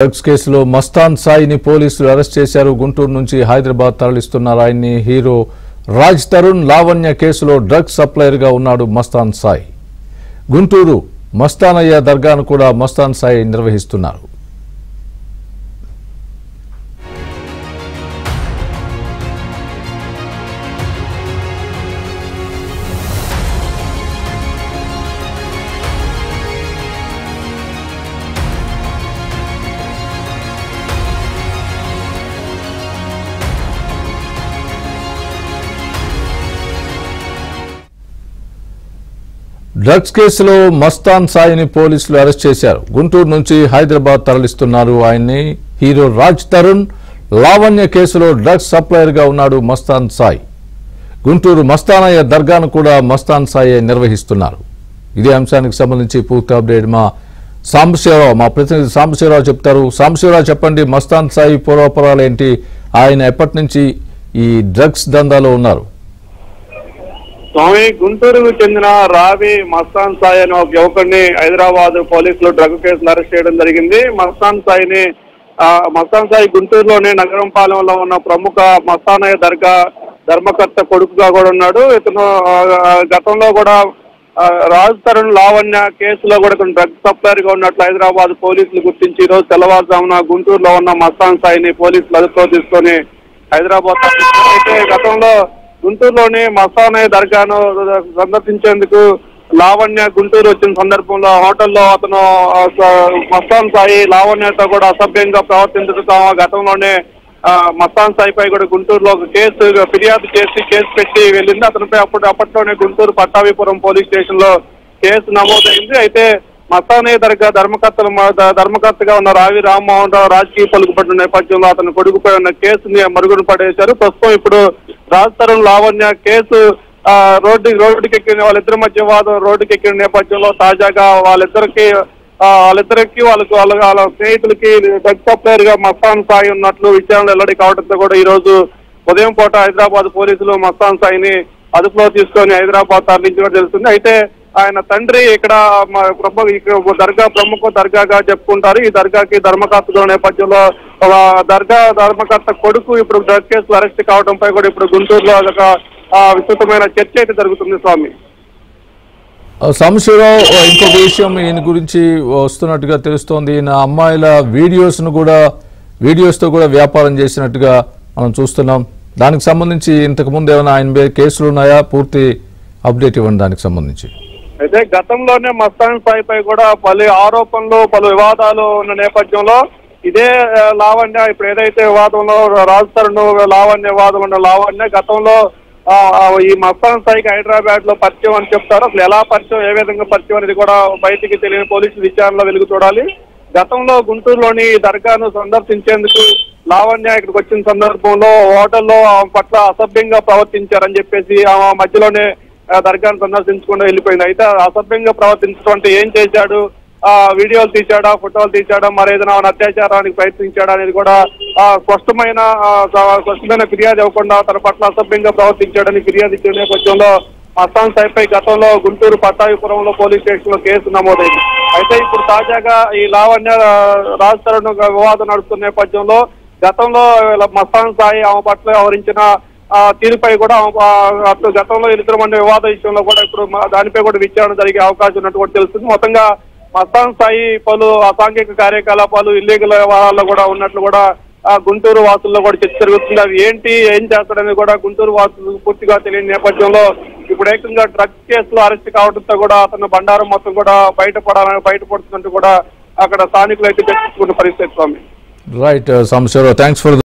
Drugs కేసులో మస్తాన్ సాయిని పోలీసులు arrest చేశారు. గుంటూరు నుంచి హైదరాబాద్ తరలిస్తున్నారు. ఆయన్ని హీరో రాజ్ తరుణ్ లావణ్య కేసులో డ్రగ్స్ సప్లయర్ గా ఉన్నాడు మస్తాన్ సాయి. గుంటూరు మస్తానయ్య దర్గాను కూడా మస్తాన్ సాయి నిర్వహిస్తున్నారు. డ్రగ్స్ కేసులో మస్తాన్ సాయిని పోలీసులు అరెస్ట్ చేశారు. గుంటూరు నుంచి హైదరాబాద్ తరలిస్తున్నారు. ఆయన్ని హీరో రాజ్ తరుణ్ లావణ్య కేసులో డ్రగ్స్ సప్లయర్ గా ఉన్నాడు మస్తాన్ సాయి. గుంటూరు మస్తానయ్య దర్గాను కూడా మస్తాన్ సాయి నిర్వహిస్తున్నారు. ఇదే అంశానికి సంబంధించి పూర్తి అప్డేట్ మా ప్రతినిధి సాంబశివరావు చెప్తారు. సాంబశివరావు చెప్పండి, మస్తాన్ సాయి పూర్వపరాలు ఏంటి? ఆయన ఎప్పటి నుంచి ఈ డ్రగ్స్ దందాలో ఉన్నారు? స్వామి, గుంటూరుకు చెందిన రావి మస్తాన్ సాయి అనే ఒక యువకుడిని హైదరాబాద్ పోలీసులు డ్రగ్ కేసులు అరెస్ట్ చేయడం జరిగింది. మస్తాన్ సాయి గుంటూరులోని నగరంపాలెంలో ఉన్న ప్రముఖ మస్తానయ్య దర్గా ధర్మకర్త కొడుకుగా కూడా ఉన్నాడు. ఇతను గతంలో కూడా రాజ్ తరుణ్ లావణ్య కేసులో కూడా ఇతను డ్రగ్ సప్లయర్ గా ఉన్నట్లు హైదరాబాద్ పోలీసులు గుర్తించి ఈ రోజు తెల్లవారుజామున గుంటూరులో ఉన్న మస్తాన్ సాయిని పోలీసులు అదుపులో తీసుకొని హైదరాబాద్ అయితే గతంలో గుంటూరులోని మస్తానయ్య దర్గాను సందర్శించేందుకు లావణ్య గుంటూరు వచ్చిన సందర్భంలో హోటల్లో అతను మస్తాన్ సాయి లావణ్యతో కూడా అసభ్యంగా ప్రవర్తించడం గతంలోనే మస్తాన్ సాయిపై కూడా గుంటూరులో ఒక ఫిర్యాదు చేసి కేసు పెట్టి వెళ్ళింది. అతనిపై అప్పట్లోనే గుంటూరు పట్టాభిపురం పోలీస్ స్టేషన్ లో కేసు నమోదైంది. అయితే మస్తానయ్య దర్గా ధర్మకర్తగా ఉన్న రావి రామ్మోహన్ రావు రాజకీయ పలుకుబడిన నేపథ్యంలో అతను కొడుకుపై ఉన్న కేసుని మరుగున పడేశారు. ప్రస్తుతం ఇప్పుడు రాజ్ తరుణ్ లావణ్య కేసు రోడ్డుకెక్కిన వాళ్ళిద్దరి మధ్య వాదం రోడ్డుకెక్కిన నేపథ్యంలో తాజాగా వాళ్ళిద్దరికి వాళ్ళ స్నేహితులకి డ్రగ్ సప్లయర్ గా మస్తాన్ సాయి ఉన్నట్లు విచారణ వెల్లడి కావడంతో కూడా ఈ రోజు ఉదయం పూట హైదరాబాద్ పోలీసులు మస్తాన్ సాయిని అదుపులో తీసుకొని హైదరాబాద్ తరలించినట్టు తెలుస్తుంది. అయితే ఆయన తండ్రి ఇక్కడ ప్రముఖ దర్గాగా చెప్పుకుంటారు. ఈ దర్గాకి ధర్మకర్త నేపథ్యంలో ధర్మకర్త కొడుకు ఇప్పుడు డ్రగ్ కేసులు అరెస్ట్ కావడంపై కూడా ఇప్పుడు గుంటూరులో ఒక విస్తృతమైన చర్చ అయితే జరుగుతుంది. స్వామి సాంబశివరావు, ఇంకొక విషయం ఈయన గురించి వస్తున్నట్టుగా తెలుస్తోంది. ఈయన అమ్మాయిల వీడియోస్తో కూడా వ్యాపారం చేసినట్టుగా మనం చూస్తున్నాం. దానికి సంబంధించి ఇంతకు ముందు ఏమైనా ఆయన కేసులు ఉన్నాయా? పూర్తి అప్డేట్ ఇవ్వండి దానికి సంబంధించి. అయితే గతంలోనే మస్తాన్ సాయిపై కూడా పలు ఆరోపణలు పలు వివాదాలు ఉన్న నేపథ్యంలో ఇదే లావణ్య ఇప్పుడు ఏదైతే వివాదంలో రాజ్ తరుణ్ లావణ్య వివాదం ఉన్న లావణ్య గతంలో ఈ మస్తాన్ సాయికి హైదరాబాద్ లో పరిచయం అని చెప్తారు. అసలు ఎలా పరిచయం, ఏ విధంగా పరిచయం అనేది కూడా బయటికి తెలియని పోలీసు విచారణలో వెలుగు చూడాలి. గతంలో గుంటూరులోని దర్గాను సందర్శించేందుకు లావణ్య ఇక్కడికి వచ్చిన సందర్భంలో హోటల్లో పట్ల అసభ్యంగా ప్రవర్తించారని చెప్పేసి ఆ మధ్యలోనే దర్గాను సందర్శించకుండా వెళ్ళిపోయింది. అయితే అసభ్యంగా ప్రవర్తించడం అంటే ఏం చేశాడు, వీడియోలు తీశాడా, ఫోటోలు తీశాడా, మరేదైనా అత్యాచారానికి ప్రయత్నించాడా అనేది కూడా స్పష్టమైన ఫిర్యాదు ఇవ్వకుండా తన పట్ల అసభ్యంగా ప్రవర్తించాడని ఫిర్యాదు ఇచ్చిన నేపథ్యంలో మస్తాన్ సాయిపై గతంలో గుంటూరు పట్టాభిపురంలో పోలీస్ స్టేషన్ లో కేసు నమోదైంది. అయితే ఇప్పుడు తాజాగా ఈ లావణ్య రాజ్ తరుణ్ వివాదం నడుస్తున్న నేపథ్యంలో గతంలో మస్తాన్ సాయి ఆమె పట్ల వ్యవహరించిన తీరుపై కూడా గతంలో ఇద్దరు మంది వివాద విషయంలో కూడా ఇప్పుడు దానిపై కూడా విచారణ జరిగే అవకాశం ఉన్నట్టు కూడా తెలుస్తుంది. మొత్తంగా మస్తాన్ సాయి పలు అసాంఘిక కార్యకలాపాలు ఇల్లీగల్ వ్యవహారాల్లో కూడా ఉన్నట్లు కూడా గుంటూరు వాసుల్లో కూడా చర్చ జరుగుతుంది. అవి ఏం చేస్తాడని కూడా గుంటూరు వాసులు పూర్తిగా తెలియని నేపథ్యంలో ఇప్పుడు ఏకంగా డ్రగ్స్ కేసులో అరెస్ట్ కావడంతో కూడా అతను బండారం మొత్తం కూడా బయటపడుతున్నట్టు కూడా అక్కడ స్థానికులు అయితే చర్చించుకున్న పరిస్థితి. స్వామి రైట్ సాంబశివరావు, థ్యాంక్స్ ఫర్